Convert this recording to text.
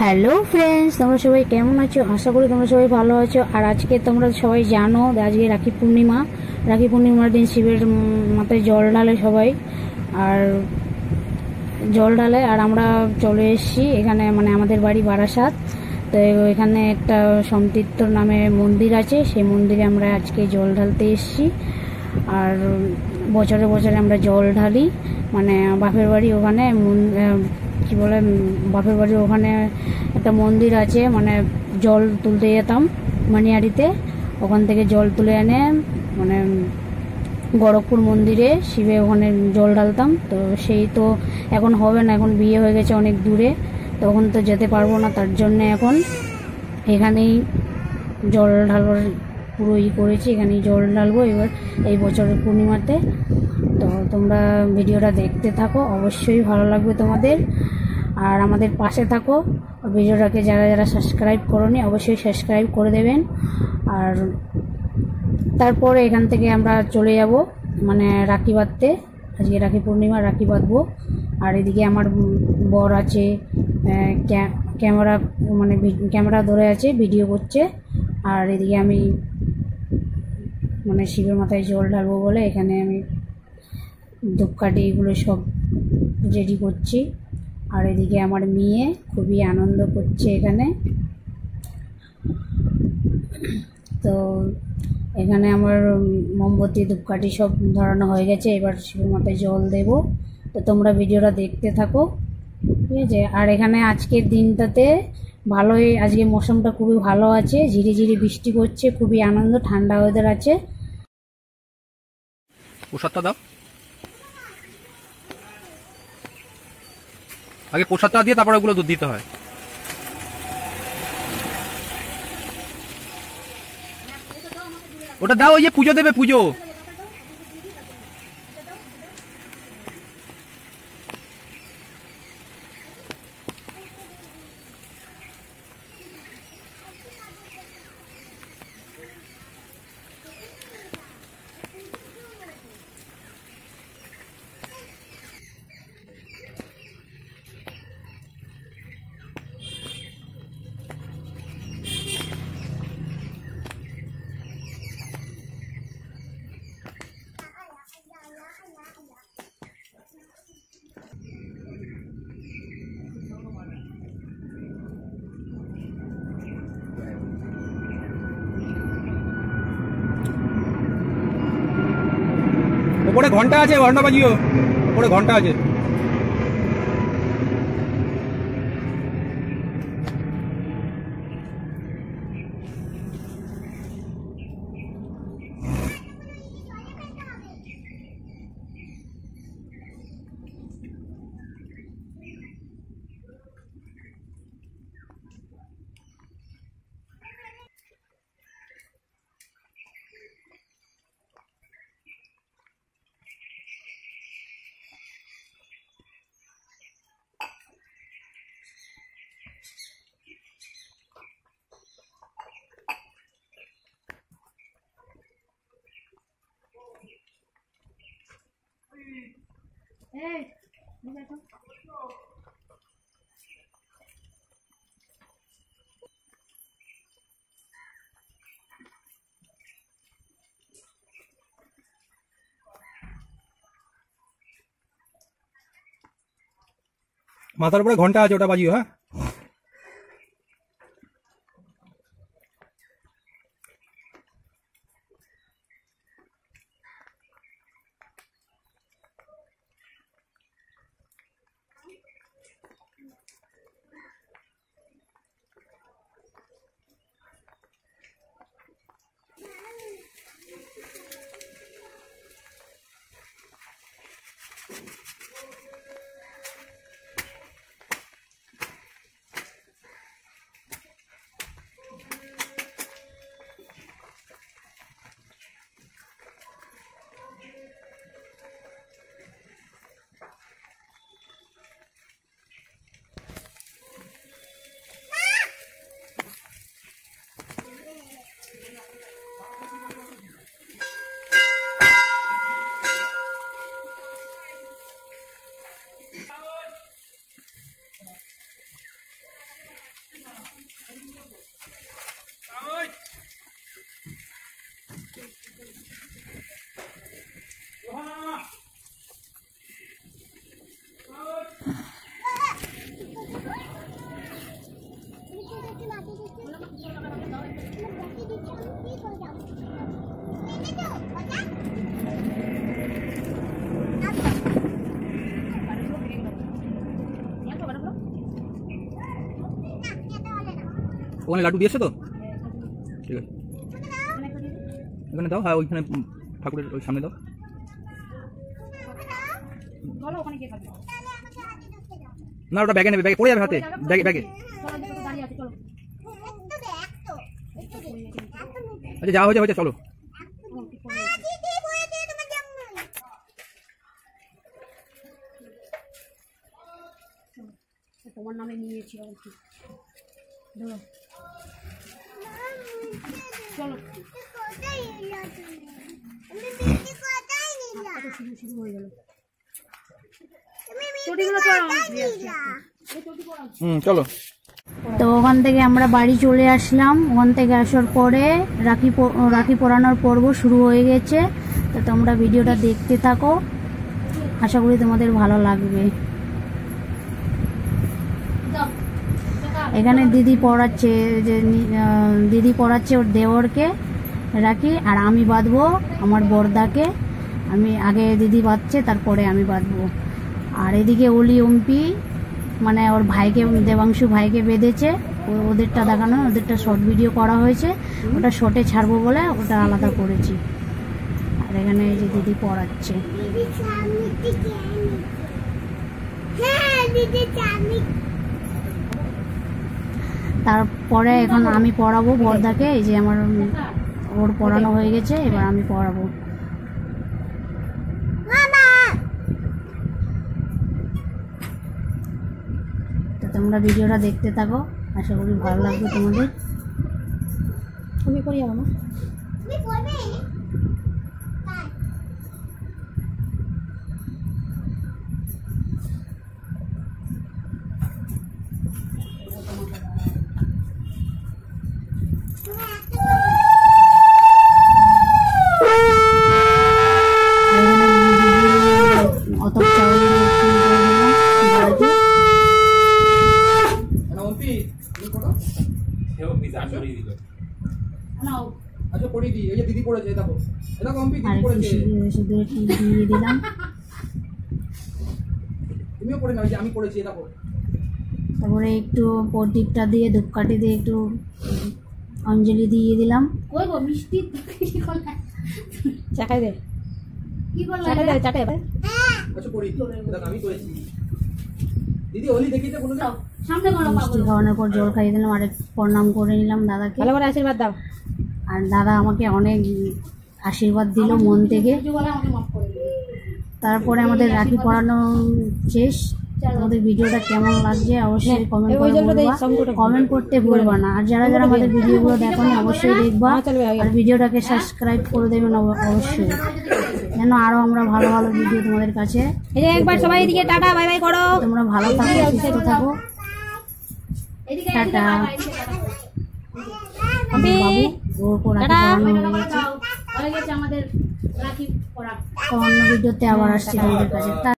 Hello friends, তোমরা সবাই কেমন আছো? আশা করি তোমরা সবাই ভালো আছো। আর আজকে তোমরা সবাই জানো আজকে রাখি পূর্ণিমা। রাখি পূর্ণিমার দিন শিবের মাথায় জল ঢালে সবাই, আর জল ঢালে। আর আমরা চলে এসেছি এখানে, মানে আমাদের বাড়ি বারাসাত। তো এখানে একটা সমতীর্থ নামে মন্দির আছে, সেই মন্দিরে আমরা আজকে জল ঢালতে এসেছি। আর বছরে বছরে আমরা জল ঢালি, মানে বাপের বাড়ি ওখানে কি বলে, বাপের বাড়ির ওখানে একটা মন্দির আছে, মানে জল তুলতে যেতাম মানিয়ারিতে, ওখান থেকে জল তুলে এনে মানে গড়কপুর মন্দিরে শিবে ওখানে জল ঢালতাম। তো সেই তো এখন হবে না, এখন বিয়ে হয়ে গেছে অনেক দূরে, তখন তো যেতে পারবো না, তার জন্য এখন এখানেই জল ঢালবার পুরো করেছি, এখানেই জল ঢালবো এবার এই বছরের পূর্ণিমাতে। তো তোমরা ভিডিওটা দেখতে থাকো, অবশ্যই ভালো লাগবে তোমাদের। আর আমাদের পাশে থাকো, ভিডিওটাকে যারা যারা সাবস্ক্রাইব করোনি অবশ্যই সাবস্ক্রাইব করে দেবেন। আর তারপরে এখান থেকে আমরা চলে যাব মানে রাখি বাঁধতে। আজকে রাখি পূর্ণিমা, রাখি বাঁধবো। আর এদিকে আমার বর আছে, ক্যামেরা মানে ক্যামেরা ধরে আছে, ভিডিও করছে। আর এদিকে আমি মানে শিবের মাথায় জল ঢালবো বলে এখানে আমি ধূপকাঠি এগুলো সব রেডি করছি। আর এদিকে আমার মেয়ে খুবই আনন্দ করছে এখানে। তো এখানে আমার মোমবাতি ধূপকাঠি সব ধরানো হয়ে গেছে, এবার শিবের মাথায় জল দেব। তো তোমরা ভিডিওটা দেখতে থাকো, ঠিক আছে? আর এখানে আজকের দিনটাতে ভালোই, আজকে মৌসুমটা খুবই ভালো আছে, ঝিরিঝিরি বৃষ্টি পড়ছে, খুবই আনন্দ, ঠান্ডা ওয়েদার আছে। প্রসাদটা দাও, আগে প্রসাদটা দিয়ে তারপর ওগুলো দুধ দিতে হয়। ওটা দাও, ওই যে পুজো দেবে, পুজো। ওপরে ঘন্টা আছে, ঘন্টা বাজিও, ওপরে ঘন্টা আছে। মাথার উপরে ঘন্টা আছে, ওটা বাজিও। হ্যাঁ, ওখানে লাড্ডু দিয়েছে তো, ঠিক আছে এখানে দাও। হ্যাঁ ওইখানে ঠাকুরের ওই সামনে দাও। না ওটা ব্যাগে নেবে, ব্যাগে পড়ে যাবে হাতে, ব্যাগে ব্যাগে। আচ্ছা যা হয়েছে হয়েছে, চলো। তোমার নামে নিয়েছি আর কি, ধরো চলো। শুরু হয়ে গেল, চলো। তো ওখান থেকে আমরা বাড়ি চলে আসলাম। ওখান থেকে আসার পরে রাখি পরানোর পর্ব শুরু হয়ে গেছে। তো তোমরা ভিডিওটা দেখতে থাকো, আশা করি তোমাদের ভালো লাগবে। এখানে দিদি পড়াচ্ছে ওর দেওরকে রাখি, আর আমি বাঁধবো আমার বড়দাকে। আমি আগে দিদি বাঁধছে, তারপরে আমি বাঁধবো। আর এদিকে অলি অম্পি মানে ওর ভাইকে, দেবাংশু ভাইকে বেঁধেছে। ওদেরটা দেখানো, ওদেরটা শর্ট ভিডিও করা হয়েছে, ওটা শর্টে ছাড়বো বলে ওটা আলাদা করেছি। আর এখানে এই যে দিদি পড়াচ্ছে। তারপরে এখন আমি পড়াবো বড়দাকে। এই যে আমার ওর পড়ানো হয়ে গেছে, এবার আমি পড়াবো। তো তোমরা ভিডিওটা দেখতে থাকো, আশা করি ভালো লাগবে তোমাদের। তুমি পড়ি যাবো না? তারপরে একটু প্রদীপটা দিয়ে ধূপকাঠি দিয়ে একটু অঞ্জলি দিয়ে দিলাম। মিষ্টি চাকাই দে, কি করলাম চাকাই দে। মিষ্টি খাওয়ানোর পর জল খাইয়ে দিলাম, আর প্রণাম করে নিলাম দাদাকে। ভালো করে আশীর্বাদ দাও। আর দাদা আমাকে অনেক আশীর্বাদ দিল মন থেকে। তারপরে আমাদের রাখি পরানো শেষ। আমাদের ভিডিওটা কেমন লাগছে অবশ্যই কমেন্ট করতে ভুলবা না। আর যারা যারা আমাদের ভিডিওগুলো দেখেন অবশ্যই দেখবা, আর ভিডিওটাকে সাবস্ক্রাইব করে দেবেন অবশ্যই, যেন আরো আমরা ভালো ভালো ভিডিও তোমাদের কাছে। একবার সবাই এদিকে টাটা বাই বাই করো। তোমরা ভালো থাকো, সুস্থ থাকো, টাটা। অন্য ভিডিওতে আবার আসছি তোমাদের কাছে।